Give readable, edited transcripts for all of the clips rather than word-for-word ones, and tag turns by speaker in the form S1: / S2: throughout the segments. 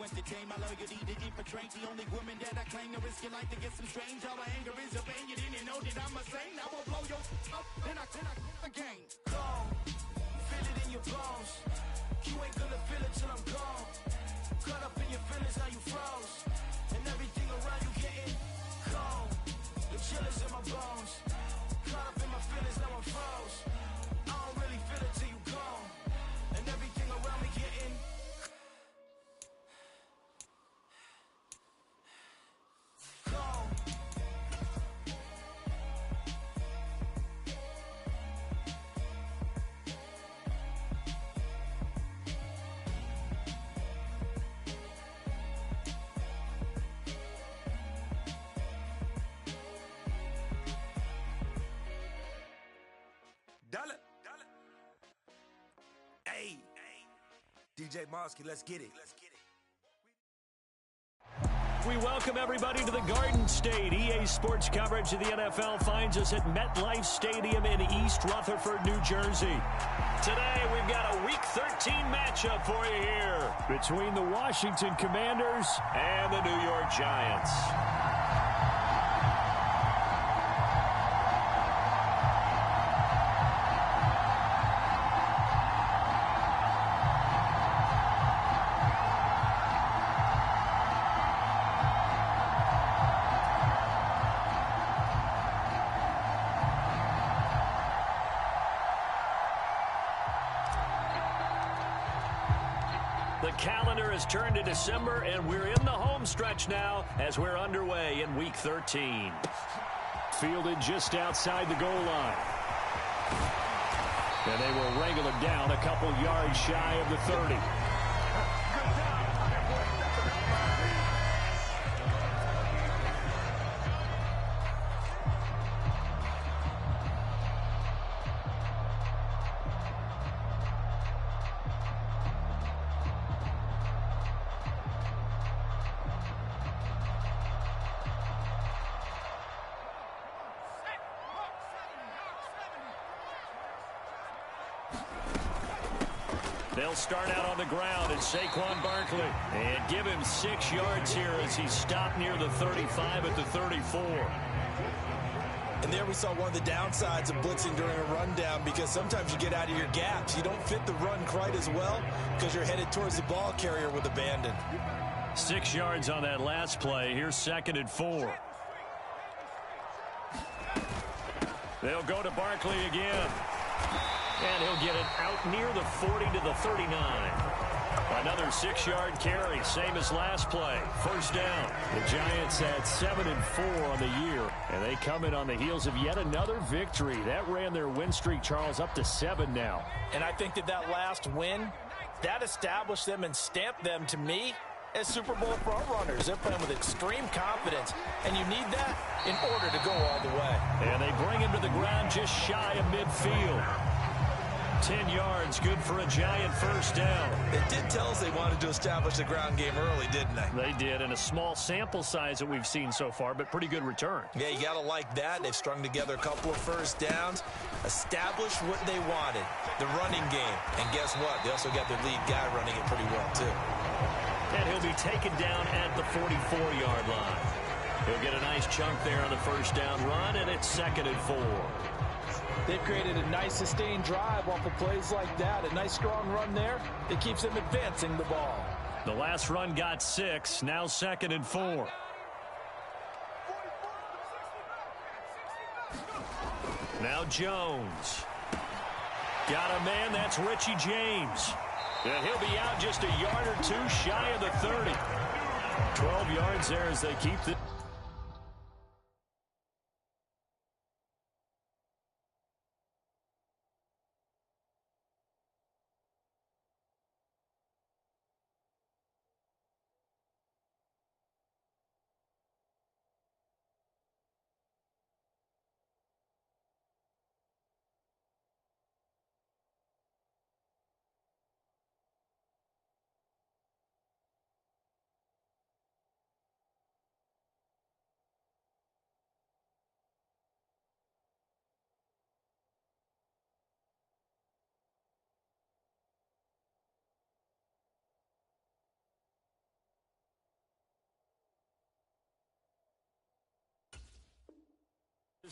S1: entertain my loyalty to infiltrate the only woman that I claim to risk your life to get some strange. All my anger is a pain. You didn't know that I'm a saint. I will blow your up, then I again. Gone, feel it in your bones. You ain't gonna feel it till I'm gone. Caught up in your feelings, now you froze. And everything around you getting cold. The chill is in my bones. Caught up in my feelings, now I'm froze. I don't really feel it till you gone. And everything around me getting gone.
S2: Dollar. Hey, DJ Mosky, let's get it.
S3: We welcome everybody to the Garden State. EA Sports coverage of the NFL finds us at MetLife Stadium in East Rutherford, New Jersey. Today, we've got a Week 13 matchup for you here between the Washington Commanders and the New York Giants. The calendar has turned to December, and we're in the home stretch now as we're underway in Week 13. Fielded just outside the goal line. And they will wrangle it down a couple yards shy of the 30. They'll start out on the ground at Saquon Barkley and give him 6 yards here as he stopped near the 35 at the 34.
S4: And there we saw one of the downsides of blitzing during a rundown, because sometimes you get out of your gaps. You don't fit the run quite as well because you're headed towards the ball carrier with abandon.
S3: 6 yards on that last play. Here's 2nd and 4. They'll go to Barkley again. And he'll get it out near the 40 to the 39. Another 6-yard carry, same as last play. First down. The Giants had 7 and 4 on the year, and they come in on the heels of yet another victory. That ran their win streak, Charles, up to 7 now.
S4: And I think that last win, that established them and stamped them, to me, as Super Bowl front runners. They're playing with extreme confidence, and you need that in order to go all the way.
S3: And they bring him to the ground just shy of midfield. 10 yards, good for a Giant first down.
S4: It did tell us they wanted to establish the ground game early, didn't they?
S3: They did, in a small sample size that we've seen so far, but pretty good return.
S4: Yeah, you got to like that. They've strung together a couple of first downs, established what they wanted, the running game. And guess what? They also got their lead guy running it pretty well, too.
S3: And he'll be taken down at the 44-yard line. He'll get a nice chunk there on the first down run, and it's 2nd and 4.
S4: They've created a nice sustained drive off of plays like that. A nice strong run there that keeps them advancing the ball.
S3: The last run got 6. Now 2nd and 4. Now Jones. Got a man, that's Richie James. And he'll be out just a yard or two shy of the 30. 12 yards there as they keep the...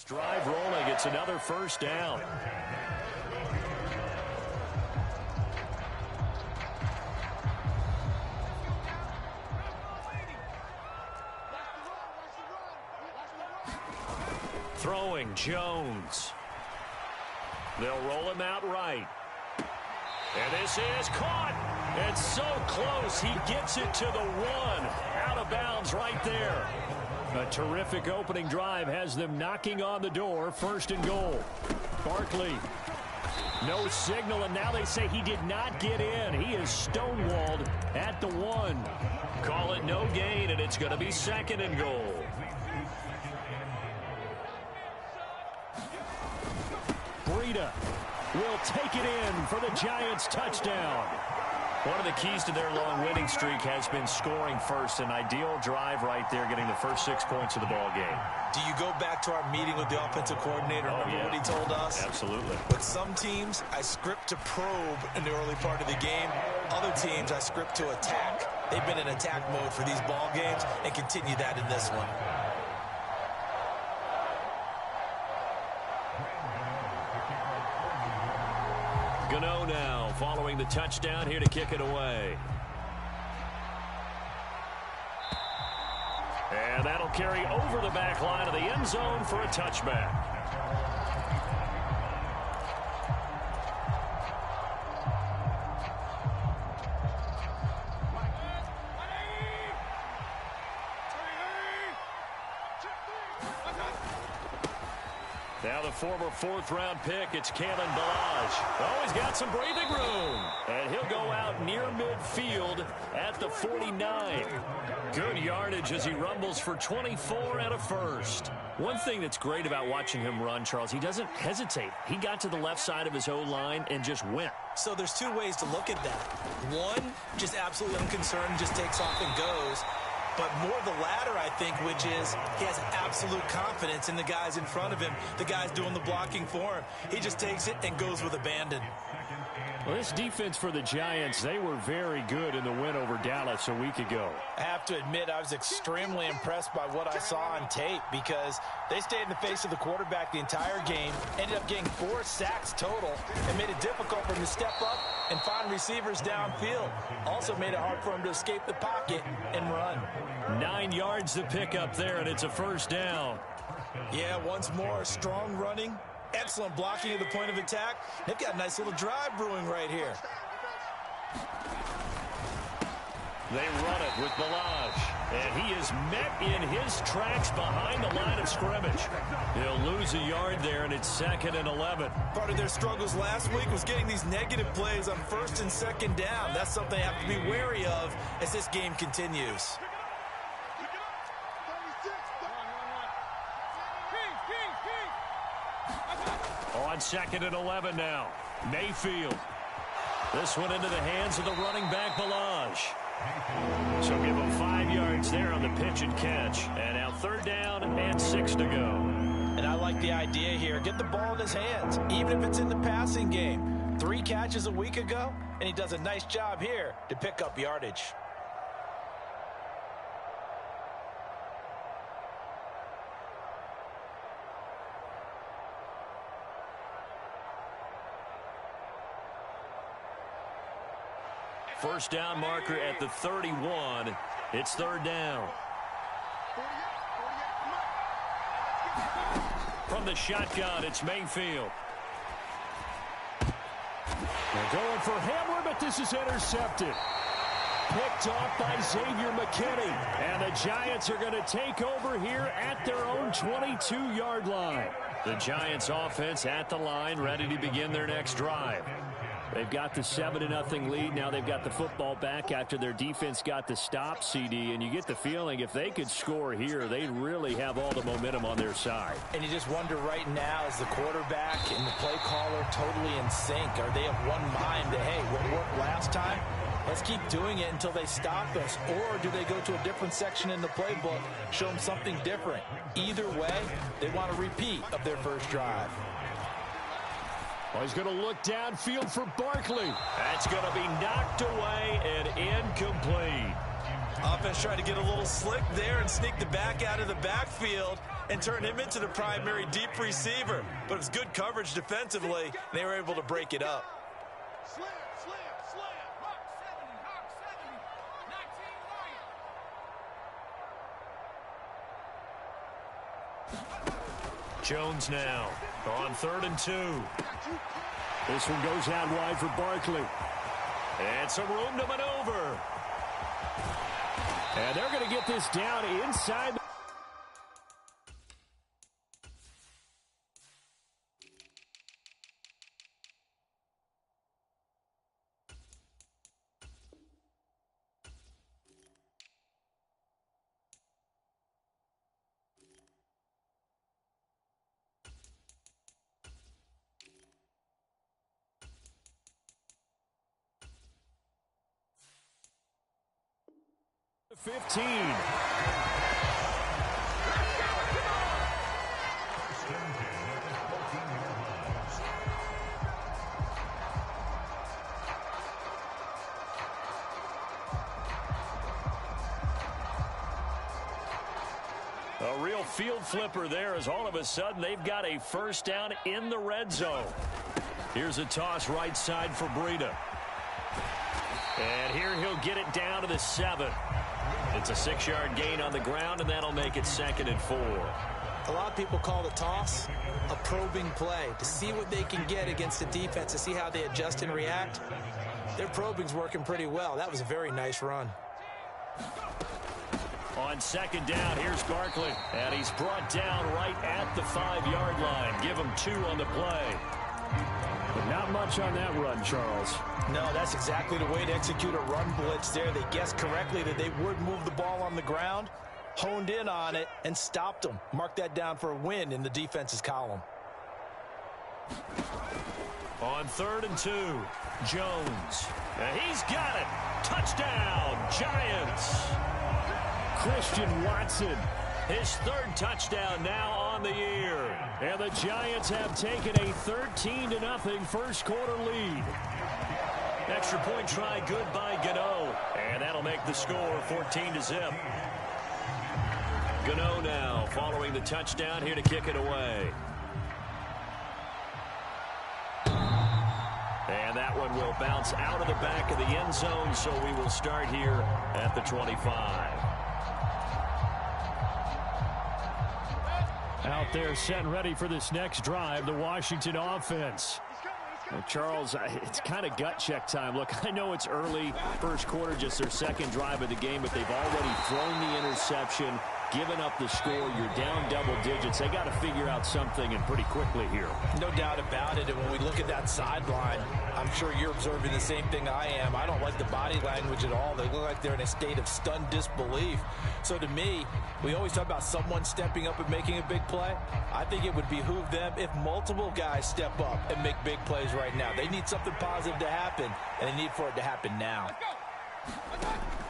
S3: Drive rolling. It's another first down. Throwing Jones. They'll roll him out right. And this is caught. It's so close. He gets it to the one. Out of bounds right there. A terrific opening drive has them knocking on the door. First and goal. Barkley. No signal, and now they say he did not get in. He is stonewalled at the one. Call it no gain, and it's going to be second and goal. Breida will take it in for the Giants touchdown. One of the keys to their long winning streak has been scoring first. An ideal drive right there, getting the first 6 points of the ball game.
S4: Do you go back to our meeting with the offensive coordinator? Remember what he told us?
S3: Absolutely.
S4: With some teams, I script to probe in the early part of the game. Other teams, I script to attack. They've been in attack mode for these ball games and continue that in this one.
S3: Gano now following the touchdown, here to kick it away. And that'll carry over the back line of the end zone for a touchback. Now the former fourth-round pick, it's Kalen Ballage. Oh, he's got some breathing room. And he'll go out near midfield at the 49. Good yardage as he rumbles for 24 and a first. One thing that's great about watching him run, Charles, he doesn't hesitate. He got to the left side of his O-line and just went.
S4: So there's two ways to look at that. One, just absolutely unconcerned, just takes off and goes. But more the latter, I think, which is he has absolute confidence in the guys in front of him, the guys doing the blocking for him. He just takes it and goes with abandon.
S3: Well, this defense for the Giants, they were very good in the win over Dallas a week ago.
S4: I have to admit, I was extremely impressed by what I saw on tape because they stayed in the face of the quarterback the entire game, ended up getting 4 sacks total, and made it difficult for him to step up and find receivers downfield. Also made it hard for him to escape the pocket and run.
S3: 9 yards to pick up there, and it's a first down.
S4: Yeah, once more, strong running. Excellent blocking at the point of attack. They've got a nice little drive brewing right here.
S3: They run it with Ballage, and he is met in his tracks behind the line of scrimmage. He'll lose a yard there, and it's 2nd and 11.
S4: Part of their struggles last week was getting these negative plays on 1st and 2nd down. That's something they have to be wary of as this game continues.
S3: On 2nd and 11 now. Mayfield. This one into the hands of the running back, Ballage. So give him 5 yards there on the pitch and catch. And now 3rd down and 6 to go.
S4: And I like the idea here. Get the ball in his hands, even if it's in the passing game. 3 catches a week ago, and he does a nice job here to pick up yardage.
S3: First down marker at the 31. It's 3rd down. From the shotgun, it's Mayfield. They're going for Hamler, but this is intercepted. Picked off by Xavier McKinney. And the Giants are going to take over here at their own 22-yard line. The Giants offense at the line, ready to begin their next drive. They've got the 7-0 lead. Now they've got the football back after their defense got the stop, CD. And you get the feeling if they could score here, they'd really have all the momentum on their side.
S4: And you just wonder right now, is the quarterback and the play caller totally in sync? Are they of one mind that, hey, what worked last time? Let's keep doing it until they stop us. Or do they go to a different section in the playbook, show them something different? Either way, they want a repeat of their first drive.
S3: Well, he's going to look downfield for Barkley. That's going to be knocked away and incomplete.
S4: Offense tried to get a little slick there and sneak the back out of the backfield and turn him into the primary deep receiver. But it was good coverage defensively, and they were able to break it up.
S1: Slam, slam, slam. Hawk 70, Hawk 70. 19 Lions.
S3: Jones now on 3rd and 2. This one goes out wide for Barkley. And some room to maneuver. And they're going to get this down inside. The 15. A real field flipper there, as all of a sudden they've got a first down in the red zone. Here's a toss right side for Breida. And here he'll get it down to the 7. It's a 6-yard gain on the ground, and that'll make it 2nd and 4.
S4: A lot of people call the toss a probing play to see what they can get against the defense, to see how they adjust and react. Their probing's working pretty well. That was a very nice run.
S3: On 2nd down, here's Barkley. And he's brought down right at the 5-yard line. Give him 2 on the play. But not much on that run, Charles.
S4: No, that's exactly the way to execute a run blitz there. They guessed correctly that they would move the ball on the ground, honed in on it, and stopped them. Mark that down for a win in the defense's column.
S3: On 3rd and 2, Jones. And he's got it. Touchdown, Giants. Christian Watson. His 3rd touchdown now on the year. And the Giants have taken a 13-0 first quarter lead. Extra point try good by Gano. And that'll make the score 14-0. Gano now following the touchdown here to kick it away. And that one will bounce out of the back of the end zone, so we will start here at the 25. Out there set and ready for this next drive, the Washington offense. Well, Charles, it's kind of gut check time. Look, I know it's early, first quarter, just their 2nd drive of the game, but they've already thrown the interception, given up the score. You're down double digits. They got to figure out something, and pretty quickly here.
S4: No doubt about it. And when we look at that sideline, I'm sure you're observing the same thing I am. I don't like the body language at all. They look like they're in a state of stunned disbelief. So to me, we always talk about someone stepping up and making a big play. I think it would behoove them if multiple guys step up and make big plays right now. They need something positive to happen, and they need for it to happen now.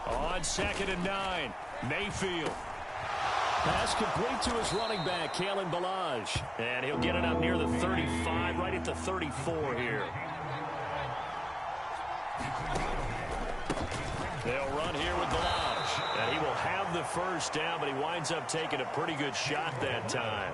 S3: On 2nd and 9, Mayfield. Pass complete to his running back, Kalen Ballage. And he'll get it up near the 35, right at the 34 here. They'll run here with Ballage. And he will have the first down, but he winds up taking a pretty good shot that time.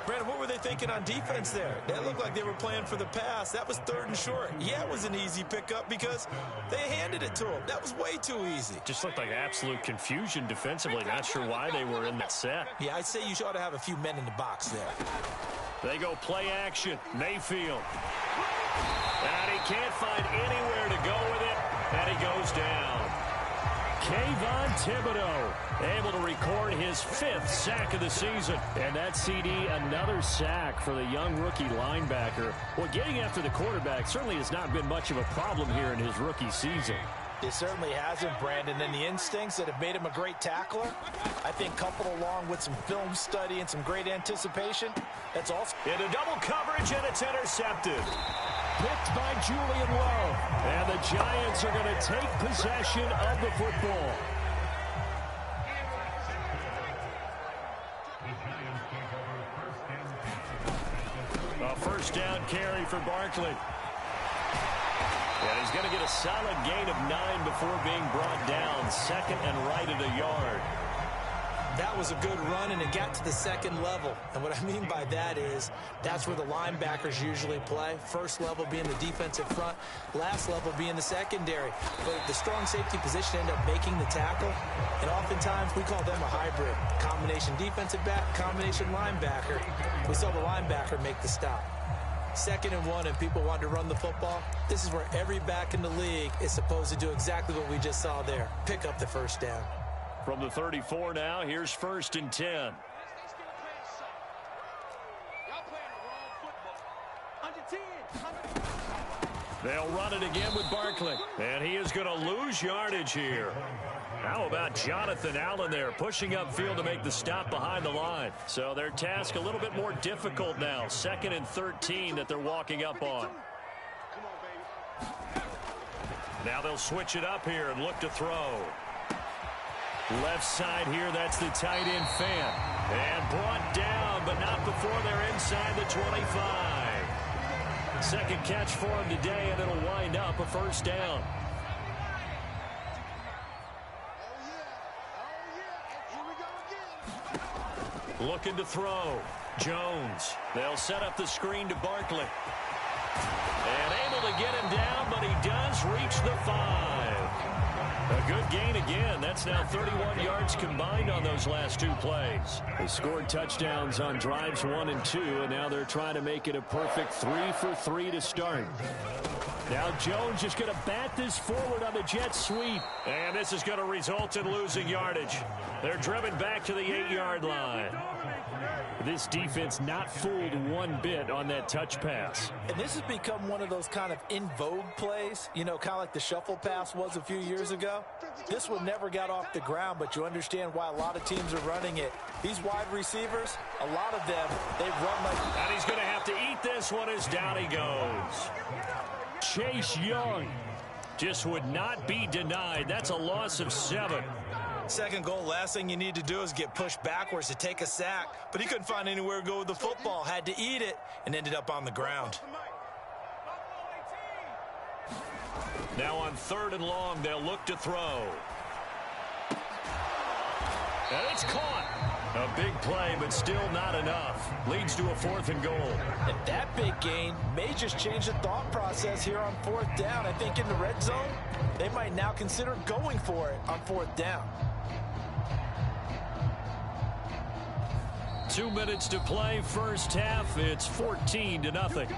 S4: Brandon, what were they thinking on defense there? That looked like they were playing for the pass. That was 3rd and short. Yeah, it was an easy pickup because they handed it to him. That was way too easy.
S3: Just looked like absolute confusion defensively. Not sure why they were in that set.
S4: Yeah, I'd say you ought to have a few men in the box there.
S3: They go play action. Mayfield. And he can't find anywhere to go with it. And he goes down. Kayvon Thibodeau able to record his 5th sack of the season. And that CD, another sack for the young rookie linebacker. Well, getting after the quarterback certainly has not been much of a problem here in his rookie season.
S4: It certainly hasn't, Brandon. And the instincts that have made him a great tackler, I think coupled along with some film study and some great anticipation, that's also...
S3: Into double coverage, and it's intercepted. Picked by Julian Love. And the Giants are going to take possession of the football. A first down carry for Barkley. And he's going to get a solid gain of 9 before being brought down. Second and right at a yard.
S4: That was a good run, and it got to the second level. And what I mean by that is that's where the linebackers usually play. First level being the defensive front, last level being the secondary. But the strong safety position ended up making the tackle, and oftentimes we call them a hybrid. Combination defensive back, combination linebacker. We saw the linebacker make the stop. 2nd and 1, and people want to run the football. This is where every back in the league is supposed to do exactly what we just saw there. Pick up the first down.
S3: From the 34 now, here's 1st and 10. They'll run it again with Barkley. And he is going to lose yardage here. How about Jonathan Allen there, pushing upfield to make the stop behind the line. So their task a little bit more difficult now. 2nd and 13 that they're walking up on. Now they'll switch it up here and look to throw. Left side here, that's the tight end fan. And brought down, but not before they're inside the 25. Second catch for him today, and it'll wind up a first down. Looking to throw. Jones. They'll set up the screen to Barkley. And able to get him down, but he does reach the 5. A good gain again. That's now 31 yards combined on those last 2 plays. They scored touchdowns on drives 1 and 2, and now they're trying to make it a perfect 3 for 3 to start. Now Jones is going to bat this forward on the jet sweep. And this is going to result in losing yardage. They're driven back to the 8-yard line. This defense not fooled one bit on that touch pass.
S4: And this has become one of those kind of in vogue plays, you know, kind of like the shuffle pass was a few years ago. This one never got off the ground, but you understand why a lot of teams are running it. These wide receivers, a lot of them, they've run like...
S3: And he's going to have to eat this one as down he goes. Chase Young just would not be denied. That's a loss of 7.
S4: Second goal, last thing you need to do is get pushed backwards to take a sack. But he couldn't find anywhere to go with the football. Had to eat it and ended up on the ground.
S3: Now on 3rd and long, they'll look to throw. And it's caught. A big play, but still not enough. Leads to a 4th and goal.
S4: And that big gain may just change the thought process here on 4th down. I think in the red zone, they might now consider going for it on 4th down.
S3: 2 minutes to play, first half. It's 14-0.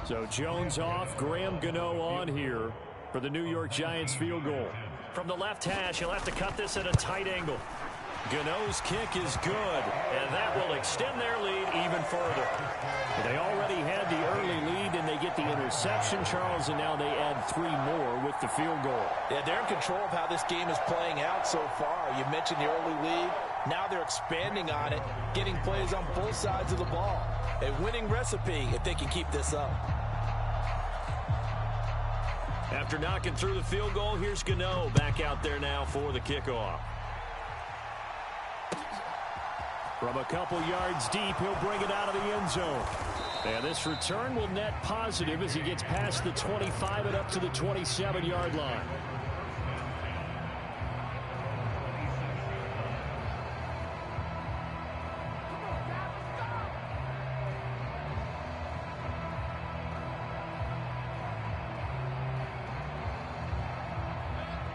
S3: So Jones off, Graham Gano on here for the New York Giants field goal. From the left hash, he'll have to cut this at a tight angle. Gano's kick is good, and that will extend their lead even further. They already had the early lead, and they get the interception, Charles, and now they add 3 more with the field goal.
S4: Yeah, they're in control of how this game is playing out so far. You mentioned the early lead. Now they're expanding on it, getting plays on both sides of the ball. A winning recipe if they can keep this up.
S3: After knocking through the field goal, here's Gano back out there now for the kickoff. From a couple yards deep, he'll bring it out of the end zone. And this return will net positive as he gets past the 25 and up to the 27-yard line.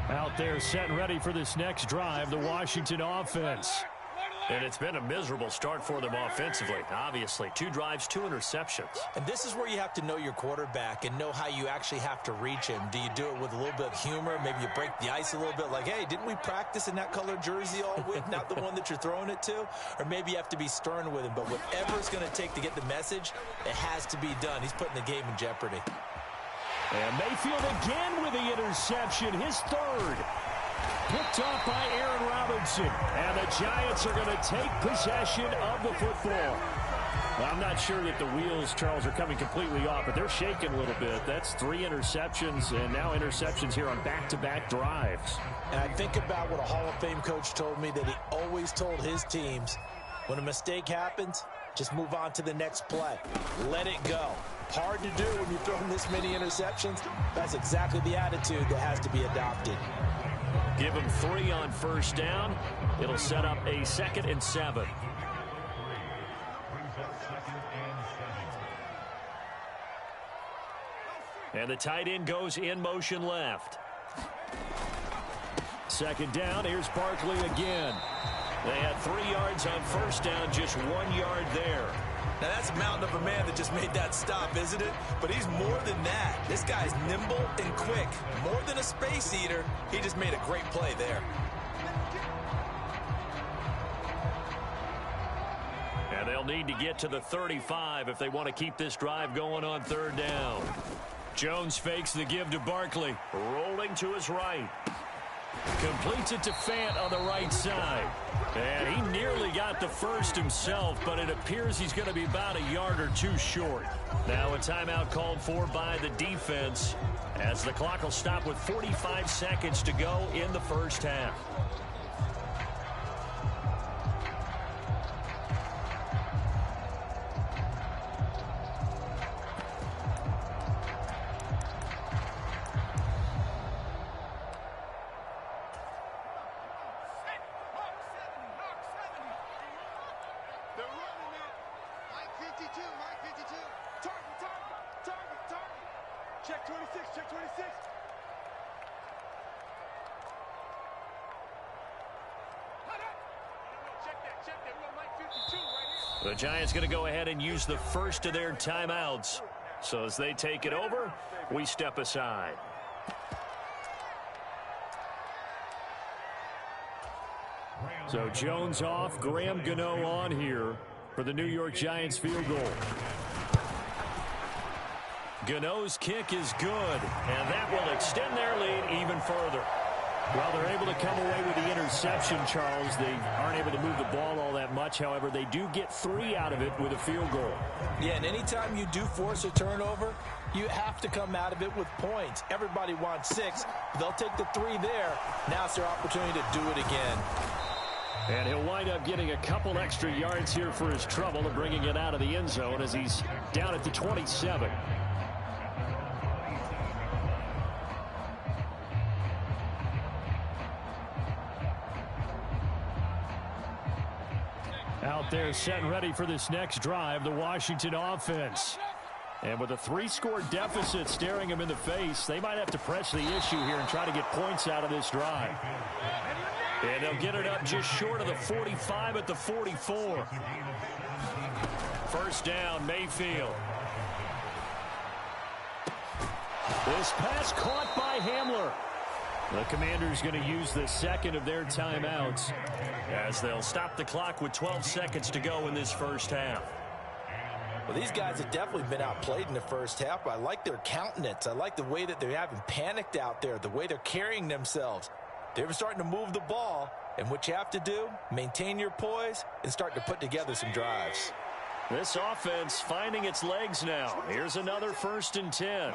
S3: Out there set and ready for this next drive, the Washington offense. And it's been a miserable start for them offensively. Obviously, 2 drives, 2 interceptions.
S4: And this is where you have to know your quarterback and know how you actually have to reach him. Do you do it with a little bit of humor? Maybe you break the ice a little bit like, hey, didn't we practice in that colored jersey all week? Not the one that you're throwing it to? Or maybe you have to be stern with him. But whatever it's going to take to get the message, it has to be done. He's putting the game in jeopardy.
S3: And Mayfield again with the interception, his 3rd. Picked off by Aaron Robinson. And the Giants are going to take possession of the football. Well, I'm not sure that the wheels, Charles, are coming completely off, but they're shaking a little bit. That's 3 interceptions, and now interceptions here on back-to-back drives.
S4: And I think about what a Hall of Fame coach told me, that he always told his teams, when a mistake happens, just move on to the next play. Let it go. Hard to do when you're throwing this many interceptions. That's exactly the attitude that has to be adopted.
S3: Give him 3 on first down. It'll set up a 2nd and 7. And the tight end goes in motion left. 2nd down. Here's Barkley again. They had 3 yards on first down, just 1 yard there.
S4: Now, that's a mountain of a man that just made that stop, isn't it? But he's more than that. This guy's nimble and quick. More than a space eater, he just made a great play there.
S3: And they'll need to get to the 35 if they want to keep this drive going on 3rd down. Jones fakes the give to Barkley. Rolling to his right. Completes it to Fant on the right side. And he nearly got the first himself, but it appears he's going to be about a yard or 2 short. Now a timeout called for by the defense, as the clock will stop with 45 seconds to go in the first half. The Giants going to go ahead and use the first of their timeouts. So as they take it over, we step aside. So Jones off, Graham Gano on here for the New York Giants field goal. Gano's kick is good, and that will extend their lead even further. Well, they're able to come away with the interception, Charles. They aren't able to move the ball all that much. However, they do get 3 out of it with a field goal.
S4: Yeah, and anytime you do force a turnover, you have to come out of it with points. Everybody wants 6. They'll take the 3 there. Now it's their opportunity to do it again.
S3: And he'll wind up getting a couple extra yards here for his trouble and bringing it out of the end zone as he's down at the 27. Out there set and ready for this next drive, the Washington offense. And with a 3-score deficit staring them in the face, they might have to press the issue here and try to get points out of this drive. And they'll get it up just short of the 45 at the 44. First down, Mayfield. This pass caught by Hamler. The Commanders going to use the second of their timeouts as they'll stop the clock with 12 seconds to go in this first half.
S4: Well, these guys have definitely been outplayed in the first half. I like their countenance. I like the way that they haven't panicked out there, the way they're carrying themselves. They're starting to move the ball, and what you have to do, maintain your poise and start to put together some drives.
S3: This offense finding its legs now. Here's another 1st and 10.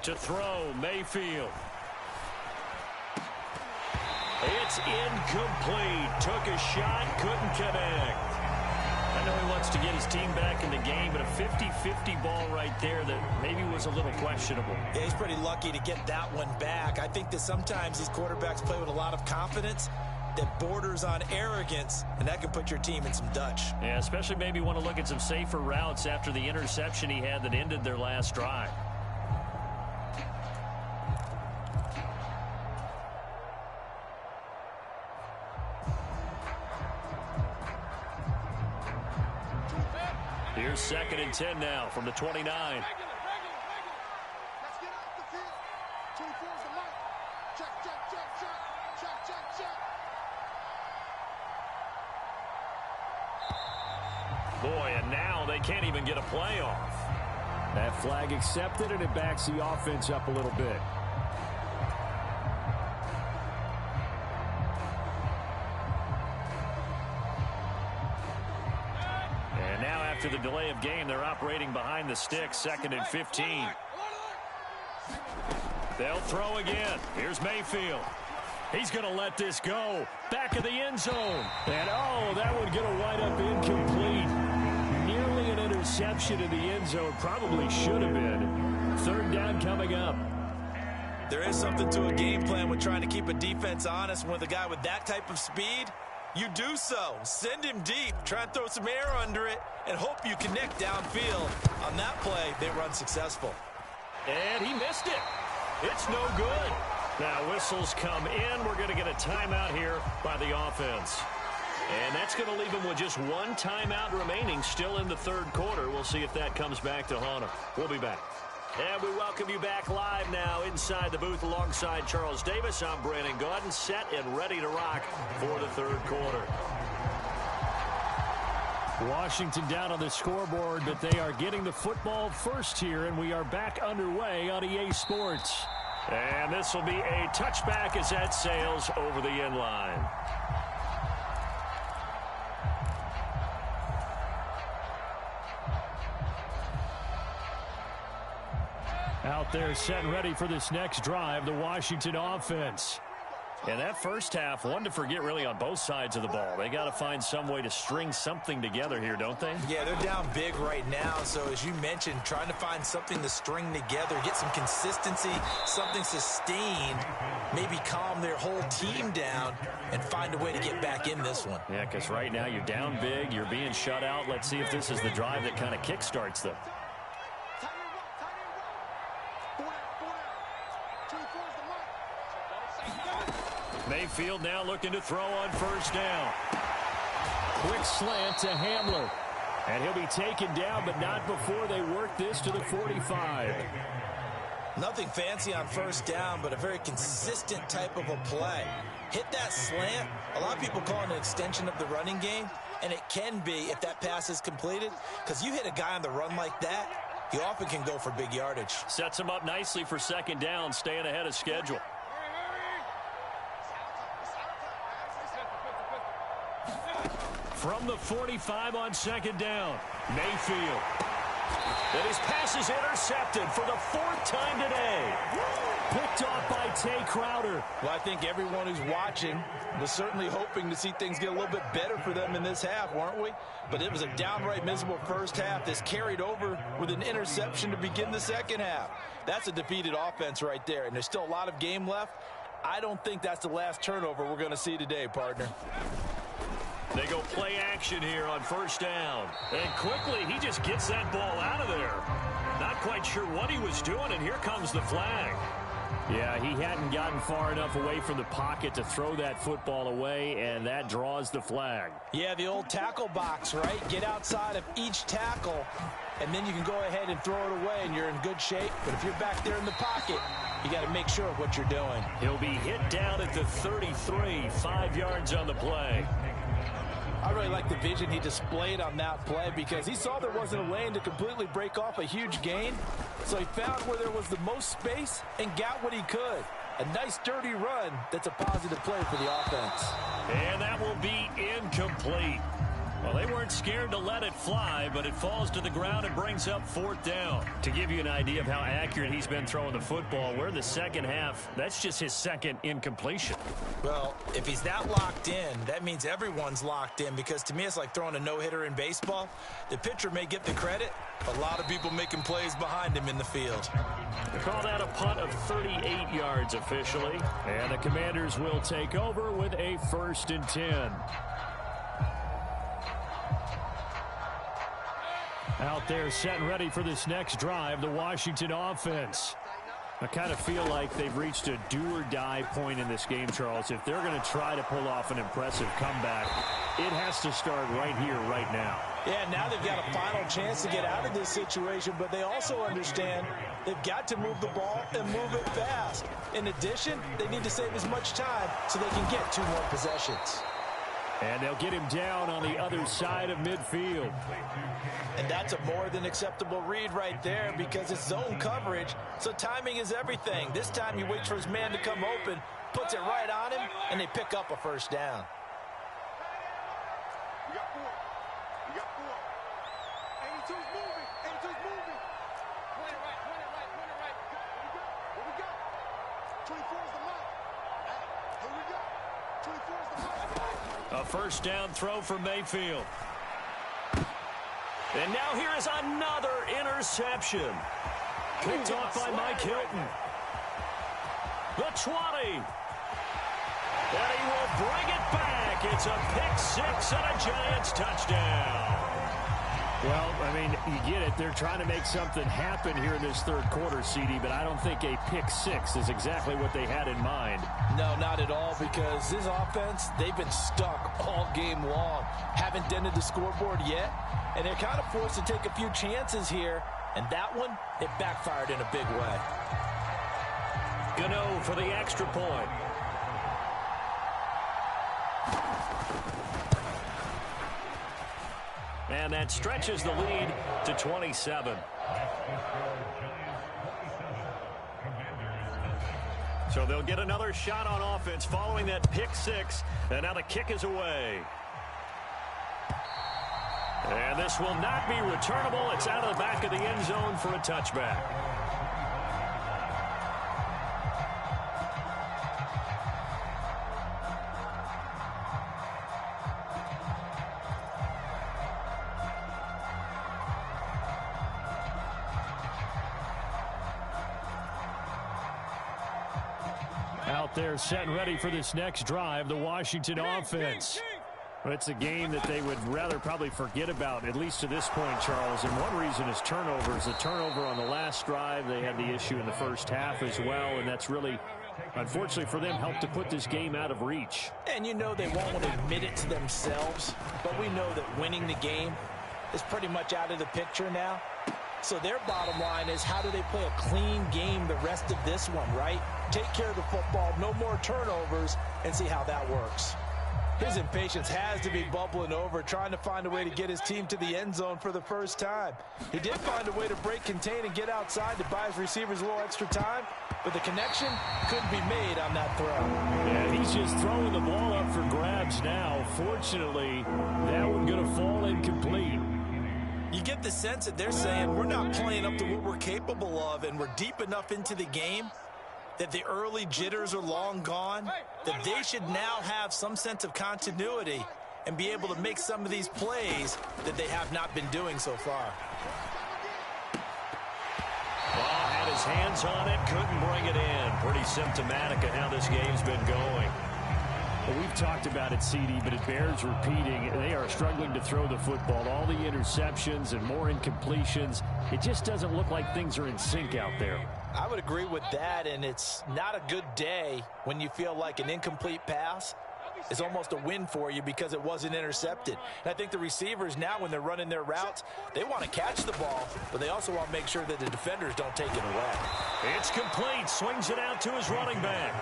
S3: To throw, Mayfield. It's incomplete. Took a shot, couldn't connect. I know he wants to get his team back in the game, but a 50-50 ball right there that maybe was a little questionable.
S4: Yeah, he's pretty lucky to get that one back. I think that sometimes these quarterbacks play with a lot of confidence that borders on arrogance, and that can put your team in some Dutch.
S3: Yeah, especially maybe want to look at some safer routes after the interception he had that ended their last drive. Here's 2nd and 10 now from the 29. Boy, and now they can't even get a play off.
S5: That flag accepted, and it backs the offense up a little bit.
S3: And now after the delay of game, they're operating behind the sticks, 2nd and 15. They'll throw again. Here's Mayfield. He's going to let this go. Back of the end zone. And, oh, that would get a wind up incomplete. Nearly an interception in the end zone. Probably should have been. 3rd down coming up.
S4: There is something to a game plan with trying to keep a defense honest. With a guy with that type of speed, you do so. Send him deep. Try and throw some air under it and hope you connect downfield. On that play, they run successful.
S3: And he missed it. It's no good. Now whistles come in. We're going to get a timeout here by the offense. And that's going to leave them with just one timeout remaining still in the 3rd quarter. We'll see if that comes back to haunt them. We'll be back. And we welcome you back live now inside the booth alongside Charles Davis. I'm Brandon Gaudin, set and ready to rock for the 3rd quarter.
S5: Washington down on the scoreboard, but they are getting the football first here, and we are back underway on EA Sports.
S3: And this will be a touchback as that sails over the end line.
S5: Out there set and ready for this next drive, the Washington offense.
S3: And that first half, one to forget really on both sides of the ball. They got to find some way to string something together here, don't they?
S4: Yeah, they're down big right now. So as you mentioned, trying to find something to string together, get some consistency, something sustained, maybe calm their whole team down and find a way to get back in this one.
S3: Yeah, because right now you're down big, you're being shut out. Let's see if this is the drive that kind of kickstarts them. Mayfield now looking to throw on 1st down.
S5: Quick slant to Hamler. And he'll be taken down, but not before they work this to the 45.
S4: Nothing fancy on 1st down, but a very consistent type of a play. Hit that slant. A lot of people call it an extension of the running game, and it can be if that pass is completed, because you hit a guy on the run like that, he often can go for big yardage.
S3: Sets him up nicely for 2nd down, staying ahead of schedule.
S5: From the 45 on 2nd down, Mayfield.
S3: And his pass is intercepted for the 4th time today.
S5: Picked off by Tay Crowder.
S4: Well, I think everyone who's watching was certainly hoping to see things get a little bit better for them in this half, weren't we? But it was a downright miserable first half. This carried over with an interception to begin the 2nd half. That's a defeated offense right there, and there's still a lot of game left. I don't think that's the last turnover we're going to see today, partner.
S3: They go play action here on 1st down. And quickly, he just gets that ball out of there. Not quite sure what he was doing, and here comes the flag.
S5: Yeah, he hadn't gotten far enough away from the pocket to throw that football away, and that draws the flag.
S4: Yeah, the old tackle box, right? Get outside of each tackle, and then you can go ahead and throw it away, and you're in good shape. But if you're back there in the pocket, you got to make sure of what you're doing.
S3: He'll be hit down at the 33, 5 yards on the play.
S4: I really like the vision he displayed on that play because he saw there wasn't a lane to completely break off a huge gain. So he found where there was the most space and got what he could. A nice, dirty run that's a positive play for the offense.
S3: And that will be incomplete. Well, they weren't scared to let it fly, but it falls to the ground and brings up 4th down. To give you an idea of how accurate he's been throwing the football, we're in the 2nd half. That's just his 2nd incompletion.
S4: Well, if he's that locked in, that means everyone's locked in because to me it's like throwing a no-hitter in baseball. The pitcher may get the credit, but a lot of people making plays behind him in the field.
S3: They call that a punt of 38 yards officially.
S5: And the Commanders will take over with a 1st and 10. Out there set and ready for this next drive, the Washington offense. I kind of feel like they've reached a do-or-die point in this game, Charles. If they're going to try to pull off an impressive comeback, it has to start right here, right now.
S4: Yeah, now they've got a final chance to get out of this situation, but they also understand they've got to move the ball and move it fast. In addition, they need to save as much time so they can get 2 more possessions.
S5: And they'll get him down on the other side of midfield.
S4: And that's a more than acceptable read right there because it's zone coverage, so timing is everything. This time he waits for his man to come open, puts it right on him, and they pick up a first down.
S1: We got four. We got four. 82's moving. 82's moving. Point it right. Point it right. Point it right. Here we go. 24 is the mark. Here we go. 24 is the mark.
S3: A first down throw for Mayfield. And now here is another interception. Picked off by Mike Hilton. The 20. And he will bring it back. It's a pick six and a Giants touchdown.
S5: Well, I mean, you get it. They're trying to make something happen here in this third quarter, CD, but I don't think a pick six is exactly what they had in mind.
S4: No, not at all, because this offense, they've been stuck all game long. Haven't dented the scoreboard yet, and they're kind of forced to take a few chances here, and that one, it backfired in a big way.
S3: Gano for the extra point. And that stretches the lead to 27. So they'll get another shot on offense following that pick six. And now the kick is away. And this will not be returnable. It's out of the back of the end zone for a touchback.
S5: Out there set and ready for this next drive, the Washington offense. It's a game that they would rather probably forget about, at least to this point, Charles. And one reason is turnovers. The turnover on the last drive, they had the issue in the first half as well, and that's really, unfortunately for them, helped to put this game out of reach.
S4: And you know they won't want to admit it to themselves, but we know that winning the game is pretty much out of the picture now. So their bottom line is, how do they play a clean game the rest of this one, right? Take care of the football, no more turnovers, and see how that works. His impatience has to be bubbling over, trying to find a way to get his team to the end zone for the first time. He did find a way to break contain and get outside to buy his receivers a little extra time, but the connection couldn't be made on that throw.
S5: Yeah, he's just throwing the ball up for grabs now. Fortunately, that one's going to fall incomplete.
S4: You get the sense that they're saying we're not playing up to what we're capable of, and we're deep enough into the game that the early jitters are long gone, that they should now have some sense of continuity and be able to make some of these plays that they have not been doing so far.
S3: Ball had his hands on it, couldn't bring it in. Pretty symptomatic of how this game's been going.
S5: Well, we've talked about it, CD, but it bears repeating. They are struggling to throw the football. All the interceptions and more incompletions. It just doesn't look like things are in sync out there.
S4: I would agree with that, and it's not a good day when you feel like an incomplete pass is almost a win for you because it wasn't intercepted. And I think the receivers now, when they're running their routes, they want to catch the ball, but they also want to make sure that the defenders don't take it away.
S3: It's complete. Swings it out to his running back.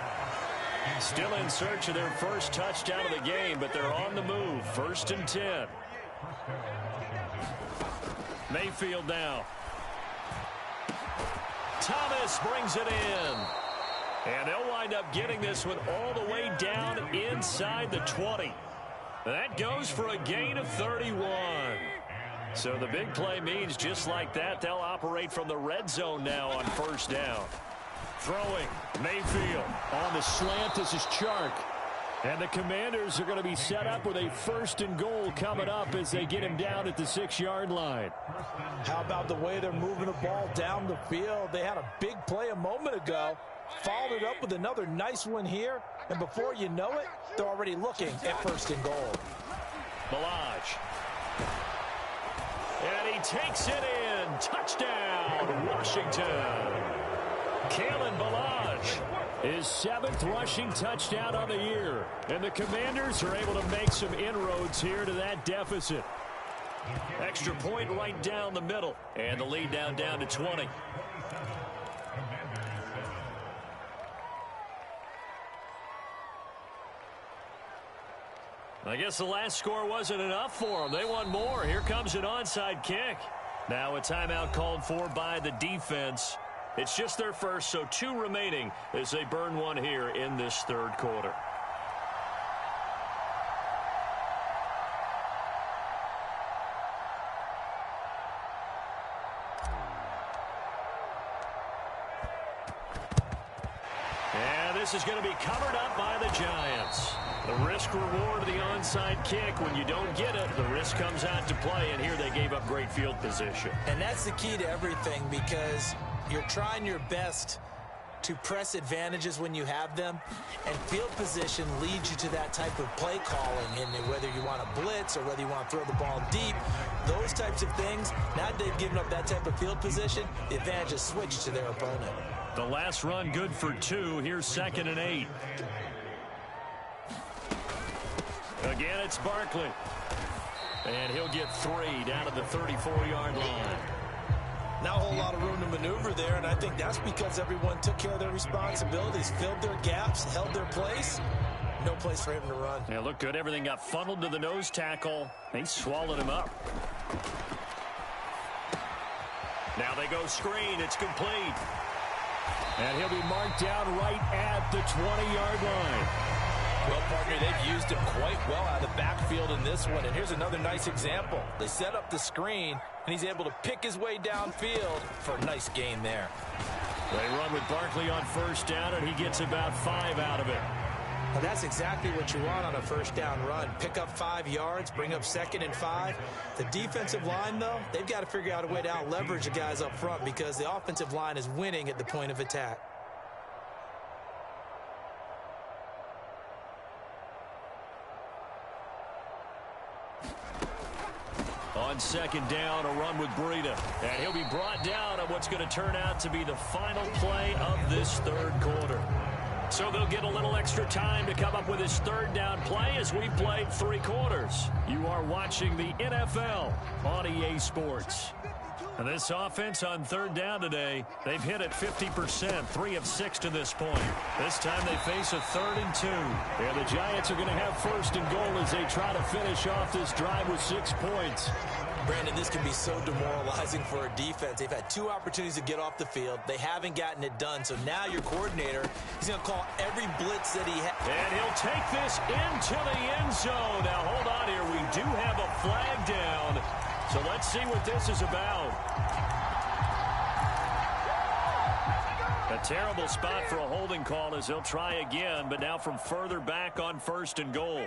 S3: Still in search of their first touchdown of the game, but they're on the move. 1st and 10. Mayfield now. Thomas brings it in. And they'll wind up getting this one all the way down inside the 20. That goes for a gain of 31. So the big play means just like that, they'll operate from the red zone now on 1st down. Throwing, Mayfield.
S5: On the slant, this is Chark. And the Commanders are going to be set up with a 1st and goal coming up as they get him down at the 6-yard line.
S4: How about the way they're moving the ball down the field? They had a big play a moment ago, followed it up with another nice one here, and before you know it, they're already looking at 1st and goal.
S3: Ballage. And he takes it in. Touchdown, Washington. Kalen Ballage.
S5: His 7th rushing touchdown on the year. And the Commanders are able to make some inroads here to that deficit.
S3: Extra point right down the middle. And the lead down to 20. I guess the last score wasn't enough for them. They want more. Here comes an onside kick. Now a timeout called for by the defense. It's just their first, so 2 remaining as they burn one here in this third quarter. And this is going to be covered up by the Giants. The risk-reward of the onside kick. When you don't get it, the risk comes out to play, and here they gave up great field position.
S4: And that's the key to everything, because you're trying your best to press advantages when you have them, and field position leads you to that type of play calling. And whether you want to blitz or whether you want to throw the ball deep, those types of things, now that they've given up that type of field position, the advantage is switched to their opponent.
S3: The last run good for 2. Here's 2nd and 8. Again, it's Barkley. And he'll get 3 down to the 34-yard line.
S4: Not a whole lot of room to maneuver there, and I think that's because everyone took care of their responsibilities, filled their gaps, held their place. No place for him to run.
S3: Yeah, looked good. Everything got funneled to the nose tackle. They swallowed him up. Now they go screen. It's complete. And he'll be marked down right at the 20-yard line.
S4: Well, partner, they've used him quite well out of the backfield in this one. And here's another nice example. They set up the screen, and he's able to pick his way downfield for a nice gain there.
S3: They run with Barkley on first down, and he gets about 5 out of it.
S4: Well, that's exactly what you want on a first down run. Pick up 5 yards, bring up 2nd and 5. The defensive line, though, they've got to figure out a way to out-leverage the guys up front because the offensive line is winning at the point of attack.
S3: On 2nd down, a run with Breida. And he'll be brought down on what's going to turn out to be the final play of this third quarter. So they'll get a little extra time to come up with his 3rd down play as we've played 3 quarters. You are watching the NFL on EA Sports. And this offense on 3rd down today, they've hit it 50%, 3 of 6 to this point. This time they face a 3rd and 2. And the Giants are going to have 1st and goal as they try to finish off this drive with 6 points.
S4: Brandon, this can be so demoralizing for a defense. They've had 2 opportunities to get off the field. They haven't gotten it done. So now your coordinator, he's going to call every blitz that he has.
S3: And he'll take this into the end zone. Now, hold on here. We do have a flag down. So let's see what this is about. A terrible spot for a holding call as they'll try again, but now from further back on 1st and goal.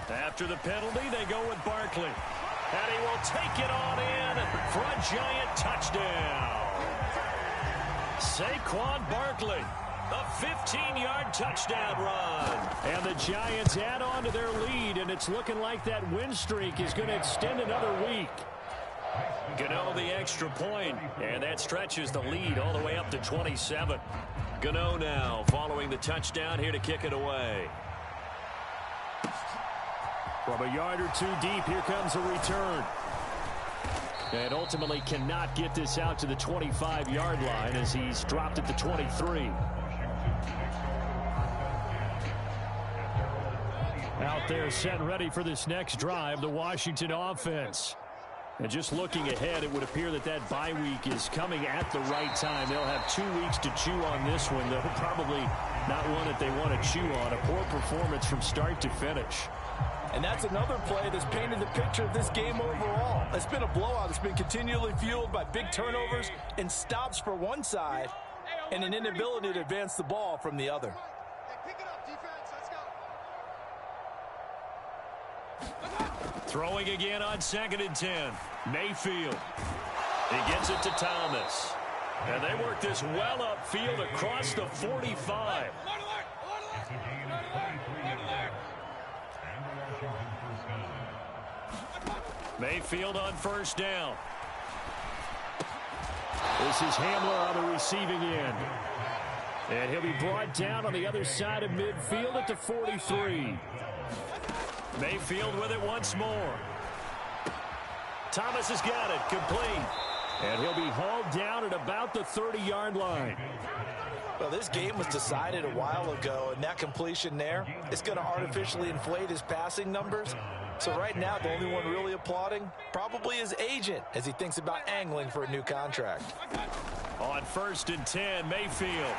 S3: After the penalty, they go with Barkley. And he will take it on in for a Giant touchdown. Saquon Barkley, a 15-yard touchdown run. And the Giants add on to their lead, and it's looking like that win streak is going to extend another week. Gano the extra point, and that stretches the lead all the way up to 27. Gano now following the touchdown here to kick it away. From a yard or 2 deep, here comes a return. And ultimately cannot get this out to the 25-yard line as he's dropped at the 23. Out there set and ready for this next drive, the Washington offense. And just looking ahead, it would appear that that bye week is coming at the right time. They'll have 2 weeks to chew on this one, though probably not one that they want to chew on. A poor performance from start to finish.
S6: And that's another play that's painted the picture of this game overall. It's been a blowout. It's been continually fueled by big turnovers and stops for one side and an inability to advance the ball from the other.
S1: Pick it up, defense. Let's go.
S3: Throwing again on 2nd and 10. Mayfield. He gets it to Thomas. And they work this well upfield across the 45. Mayfield on 1st down. This is Hamler on the receiving end. And he'll be brought down on the other side of midfield at the 43. Mayfield with it once more. Thomas has got it. Complete.
S5: And he'll be hauled down at about the 30-yard line.
S4: Well, this game was decided a while ago, and that completion there is going to artificially inflate his passing numbers. So right now, the only one really applauding probably his agent as he thinks about angling for a new contract.
S5: On 1st and 10, Mayfield.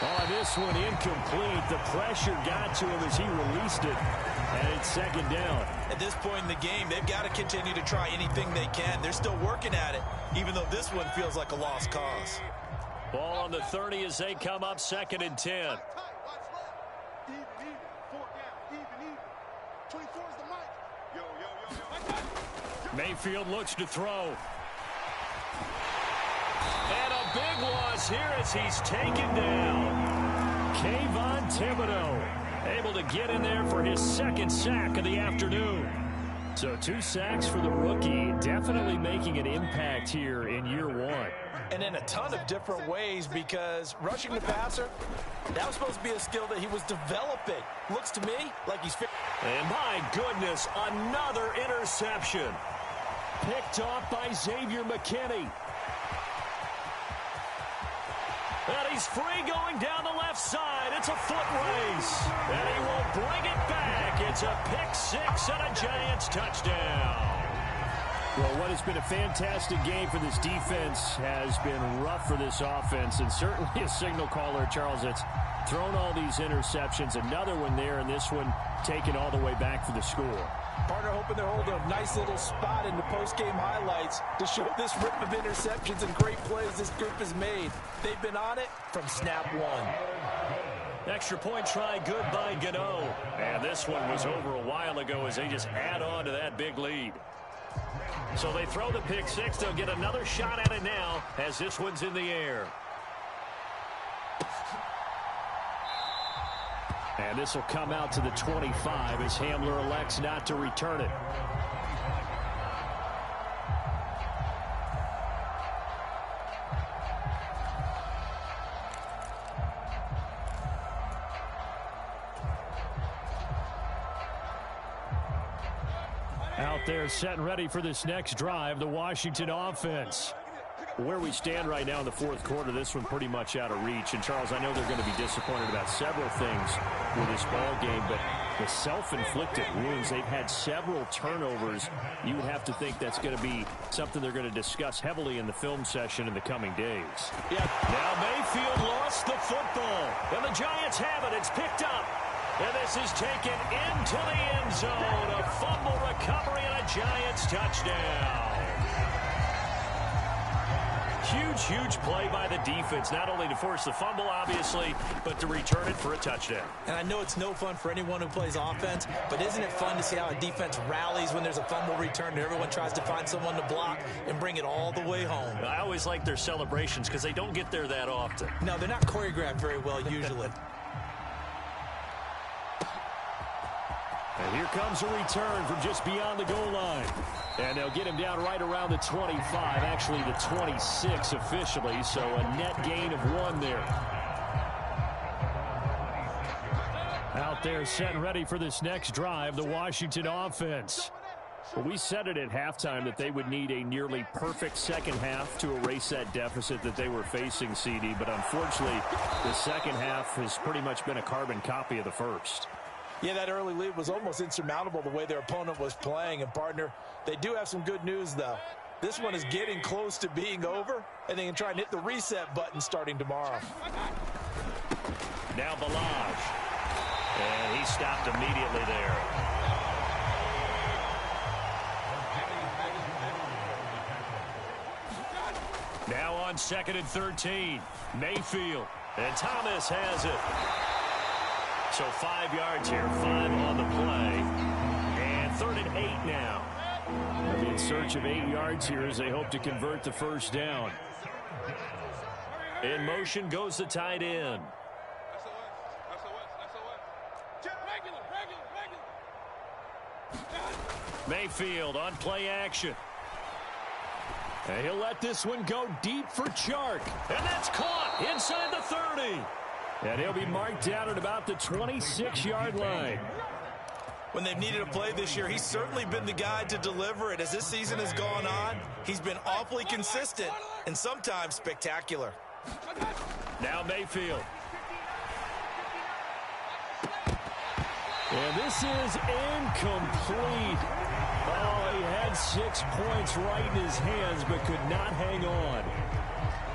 S5: On this one, incomplete. The pressure got to him as he released it. And it's 2nd down.
S7: At this point in the game, they've got to continue to try anything they can. They're still working at it, even though this one feels like a lost cause.
S3: Ball on the 30 as they come up 2nd and 10.
S5: Mayfield looks to throw.
S3: And a big loss here as he's taken down.
S5: Kayvon Thibodeaux able to get in there for his 2nd sack of the afternoon. So 2 sacks for the rookie, definitely making an impact here in year 1.
S4: And in a ton of different ways, because rushing the passer, that was supposed to be a skill that he was developing. Looks to me like he's...
S3: And my goodness, another interception.
S5: Picked off by Xavier McKinney.
S3: And he's free going down the left side. It's a foot race. And he will bring it back. It's a pick 6 and a Giants touchdown.
S5: Well, what has been a fantastic game for this defense has been rough for this offense, and certainly a signal caller, Charles, that's thrown all these interceptions. Another one there, and this one taken all the way back for the score.
S4: Partner hoping they're holding a nice little spot in the post-game highlights to show this rip of interceptions and great plays this group has made. They've been on it from snap 1.
S3: Extra point try, good by Gano. And this one was over a while ago as they just add on to that big lead. So they throw the pick 6. They'll get another shot at it now as this one's in the air.
S5: And this will come out to the 25 as Hamler elects not to return it. Out there set and ready for this next drive, the Washington offense. Where we stand right now in the 4th quarter, this one pretty much out of reach. And, Charles, I know they're going to be disappointed about several things with this ball game, but the self-inflicted wounds, they've had several turnovers. You would have to think that's going to be something they're going to discuss heavily in the film session in the coming days.
S3: Yeah. Now Mayfield lost the football, and the Giants have it. It's picked up. And this is taken into the end zone. A fumble recovery and a Giants touchdown. Huge play by the defense, not only to force the fumble, obviously, but to return it for a touchdown.
S7: And I know it's no fun for anyone who plays offense, but isn't it fun to see how a defense rallies when there's a fumble return and everyone tries to find someone to block and bring it all the way home?
S3: I always like their celebrations because they don't get there that often.
S7: No, they're not choreographed very well usually.
S5: And here comes a return from just beyond the goal line. And they'll get him down right around the 25, actually the 26 officially, so a net gain of 1 there. Out there set and ready for this next drive, the Washington offense. Well, we said it at halftime that they would need a nearly perfect second half to erase that deficit that they were facing, CD, but unfortunately, the second half has pretty much been a carbon copy of the first.
S4: Yeah, that early lead was almost insurmountable the way their opponent was playing. And, partner, they do have some good news, though. This one is getting close to being over, and they can try and hit the reset button starting tomorrow.
S3: Now Ballage. And he stopped immediately there. Now on 2nd and 13. Mayfield. And Thomas has it. So 5 yards here, 5 on the play. And 3rd and 8 now. They'll be in search of 8 yards here as they hope to convert the first down. In motion goes the tight end. Mayfield on play action. And he'll let this one go deep for Chark. And that's caught inside the 30.
S5: And he'll be marked down at about the 26-yard line.
S6: when they've needed a play this year, he's certainly been the guy to deliver it. As this season has gone on, he's been awfully consistent and sometimes spectacular.
S5: Now Mayfield. And this is incomplete. Oh, he had 6 points right in his hands, but could not hang on.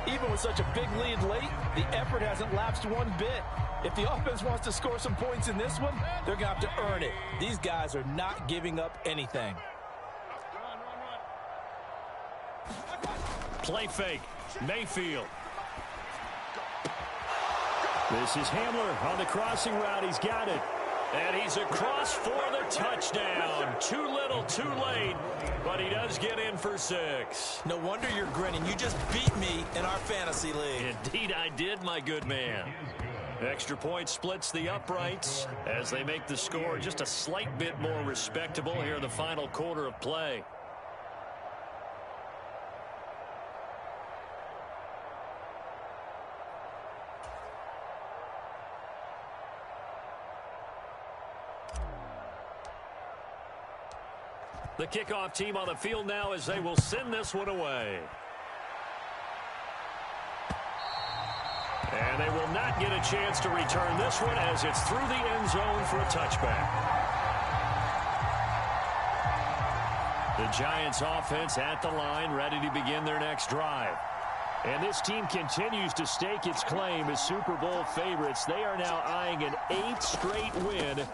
S6: Even with such a big lead late, the effort hasn't lapsed one bit. If the offense wants to score some points in this one, they're going to have to earn it. These guys are not giving up anything.
S5: Play fake. Mayfield. This is Hamler on the crossing route. He's got it. And he's across for the touchdown. Too little, too late, but he does get in for 6.
S6: No wonder you're grinning. You just beat me in our fantasy league.
S3: Indeed I did, my good man.
S5: Extra point splits the uprights as they make the score just a slight bit more respectable here in the final quarter of play. The kickoff team on the field now as they will send this one away. And they will not get a chance to return this one as it's through the end zone for a touchback. The Giants offense at the line, ready to begin their next drive. And this team continues to stake its claim as Super Bowl favorites. They are now eyeing an 8th straight win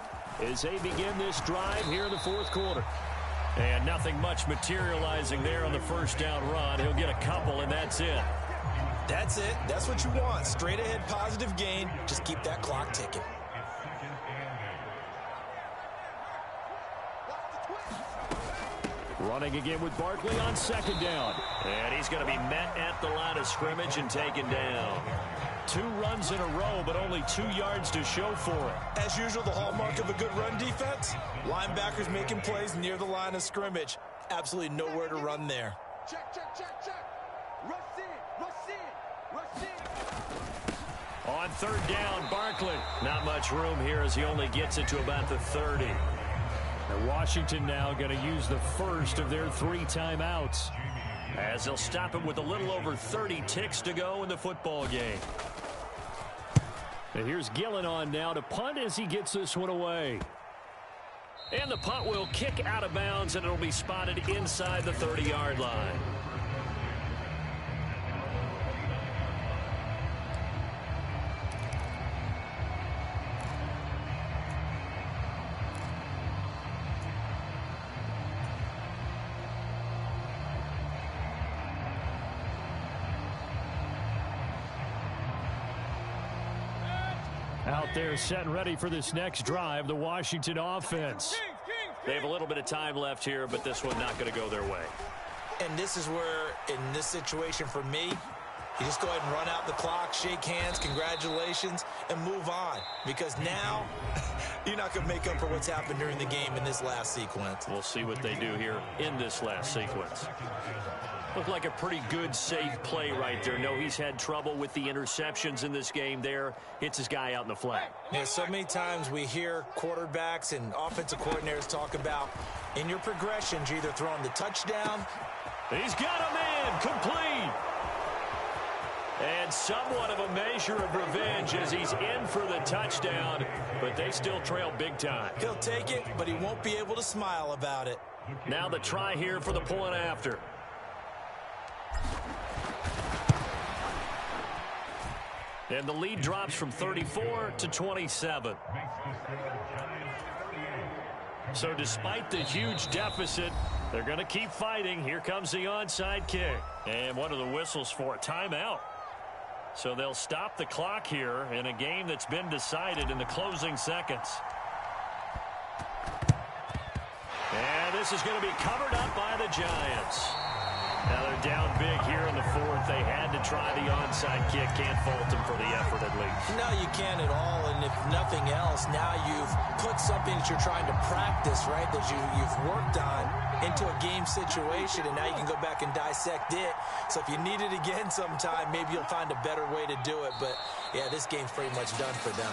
S5: as they begin this drive here in the fourth quarter. And nothing much materializing there on the first down run. He'll get a couple, and that's it.
S6: That's it. That's what you want. Straight ahead positive gain. Just keep that clock ticking.
S5: Running again with Barkley on second down.
S3: And he's going to be met at the line of scrimmage and taken down.
S5: 2 runs in a row, but only 2 yards to show for it.
S6: As usual, the hallmark of a good run defense, linebackers making plays near the line of scrimmage. Absolutely nowhere to run there.
S1: Check, check, check, check. Rush in, rush in, rush in.
S5: On third down, Barkley. Not much room here as he only gets it to about the 30. And Washington now going to use the first of their 3 timeouts, as they'll stop him with a little over 30 ticks to go in the football game. And here's Gillen on now to punt as he gets this one away. And the punt will kick out of bounds, and it'll be spotted inside the 30-yard line. Out there set and ready for this next drive, the Washington offense.
S3: They have a little bit of time left here, but this one not going to go their way.
S6: And this is where, in this situation for me, you just go ahead and run out the clock, shake hands, congratulations, and move on. Because now, you're not going to make up for what's happened during the game in this last sequence.
S3: We'll see what they do here in this last sequence.
S5: Looked like a pretty good, safe play right there. No, he's had trouble with the interceptions in this game there. Hits his guy out in the flat.
S6: Yeah, so many times we hear quarterbacks and offensive coordinators talk about in your progressions, you're either throwing the touchdown.
S5: He's got a man complete. And somewhat of a measure of revenge as he's in for the touchdown, but they still trail big time.
S6: He'll take it, but he won't be able to smile about it.
S5: Now the try here for the point after. And the lead drops from 34 to 27. So despite the huge deficit, they're going to keep fighting. Here comes the onside kick. And what are the whistles for? A timeout. So they'll stop the clock here in a game that's been decided in the closing seconds. And this is going to be covered up by the Giants. Now they're down big here in the fourth. They had to try the onside kick. Can't fault them for the effort at least.
S6: No, you can't at all. And if nothing else, now you've put something that you're trying to practice, right, that you've worked on into a game situation, and now you can go back and dissect it. So if you need it again sometime, maybe you'll find a better way to do it. But, yeah, this game's pretty much done for them.